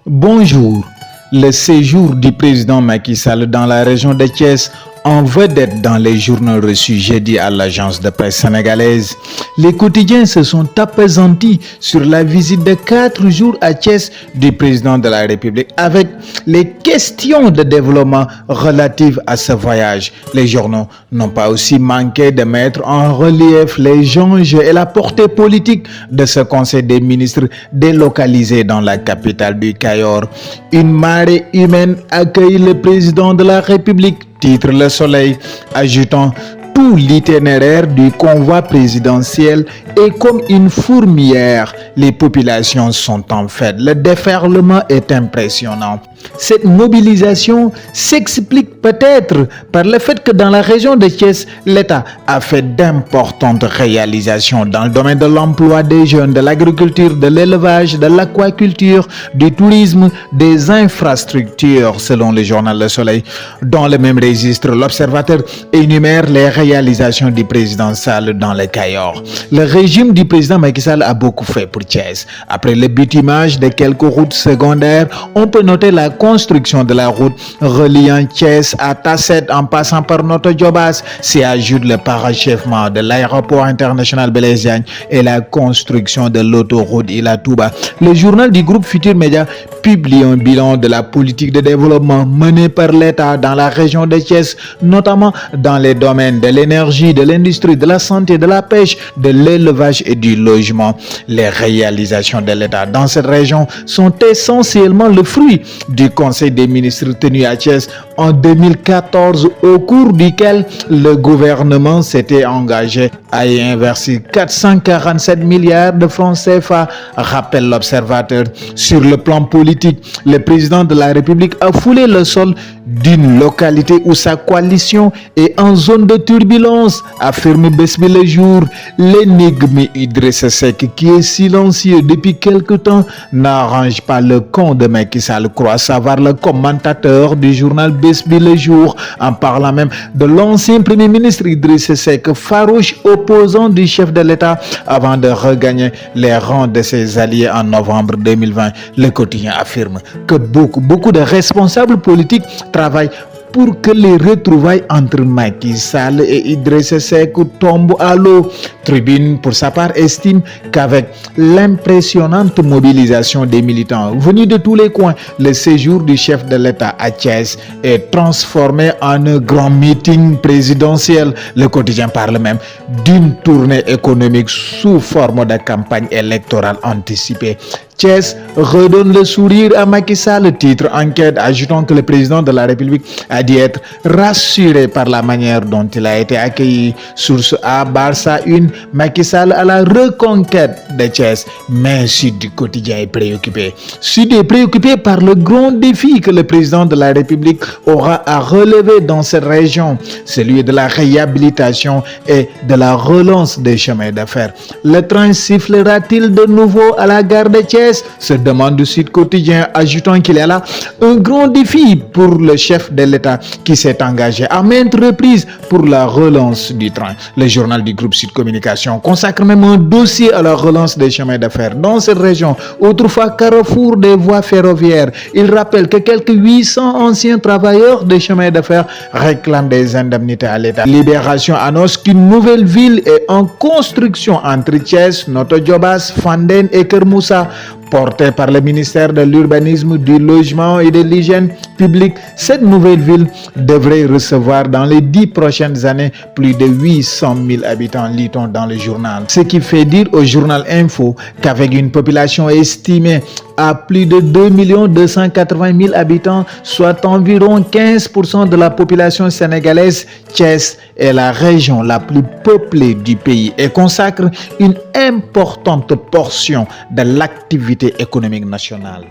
Bonjour. Le séjour du président Macky Sall dans la région de Thiès en vedette dans les journaux reçus jeudi à l'agence de presse sénégalaise. Les quotidiens se sont appesantis sur la visite de 4 jours à Thiès du président de la République avec les questions de développement relatives à ce voyage. Les journaux n'ont pas aussi manqué de mettre en relief les enjeux et la portée politique de ce conseil des ministres délocalisé dans la capitale du Cayor. Une marée humaine accueille le président de la République, titre Le Soleil, ajoutant tout l'itinéraire du convoi présidentiel est comme une fourmilière. Les populations sont en fête. Le déferlement est impressionnant. Cette mobilisation s'explique peut-être par le fait que dans la région de Thiès, l'État a fait d'importantes réalisations dans le domaine de l'emploi des jeunes, de l'agriculture, de l'élevage, de l'aquaculture, du tourisme, des infrastructures, selon le journal Le Soleil. Dans le même registre, l'Observateur énumère les réalisations du président Sall dans le Cayor. Le régime du président Macky Sall a beaucoup fait pour Thiès. Après le bitumage de quelques routes secondaires, on peut noter la construction de la route reliant Thiès à Tasset en passant par Notto Diobass. S'y ajoute le parachèvement de l'aéroport international Blaise Diagne et la construction de l'autoroute Ila Touba. Le journal du groupe Futur Média publie un bilan de la politique de développement menée par l'État dans la région de Thiès, notamment dans les domaines de l'énergie, de l'industrie, de la santé, de la pêche, de l'élevage et du logement. Les réalisations de l'État dans cette région sont essentiellement le fruit du Conseil des ministres tenu à Thiès en 2014, au cours duquel le gouvernement s'était engagé à y investir 447 milliards de francs CFA, rappelle l'Observateur. Sur le plan politique, le président de la République a foulé le sol d'une localité où sa coalition est en zone de turbulence, affirme Besbi Le Jour. L'énigme Idrissa Seck, qui est silencieux depuis quelque temps, n'arrange pas le camp de Macky Sall, croit savoir le commentateur du journal Besbi Le Jour, en parlant même de l'ancien premier ministre Idrissa Seck, farouche opposant du chef de l'État avant de regagner les rangs de ses alliés en novembre 2020. Le quotidien affirme que beaucoup de responsables politiques travaillent pour que les retrouvailles entre Macky Sall et Idrissa Seck tombent à l'eau. Tribune, pour sa part, estime qu'avec l'impressionnante mobilisation des militants venus de tous les coins, le séjour du chef de l'État à Thiès est transformé en un grand meeting présidentiel. Le quotidien parle même d'une tournée économique sous forme de campagne électorale anticipée. Thiès redonne le sourire à Macky Sall, titre Enquête, ajoutant que le président de la République a dit être rassuré par la manière dont il a été accueilli. Source A, Barça 1, Macky Sall à la reconquête de Thiès. Mais Sud du Quotidien est préoccupé. Sud est préoccupé par le grand défi que le président de la République aura à relever dans cette région, celui de la réhabilitation et de la relance des chemins de fer. Le train sifflera-t-il de nouveau à la gare de Thiès? Se demande le Sud Quotidien, ajoutant qu'il y a là un grand défi pour le chef de l'État qui s'est engagé à maintes reprises pour la relance du train. Le journal du groupe Sud Communication consacre même un dossier à la relance des chemins de fer dans cette région, autrefois carrefour des voies ferroviaires. Il rappelle que quelques 800 anciens travailleurs des chemins de fer réclament des indemnités à l'État. Libération annonce qu'une nouvelle ville est en construction entre Thiès, Notto Diobass, Fandène et Keur Moussa. Portée par le ministère de l'Urbanisme, du Logement et de l'Hygiène publique, cette nouvelle ville devrait recevoir dans les 10 prochaines années plus de 800 000 habitants, lit-on dans le journal. Ce qui fait dire au journal Info qu'avec une population estimée à plus de 2 280 000 habitants, soit environ 15% de la population sénégalaise, Thiès est la région la plus peuplée du pays et consacre une importante portion de l'activité économique nationale.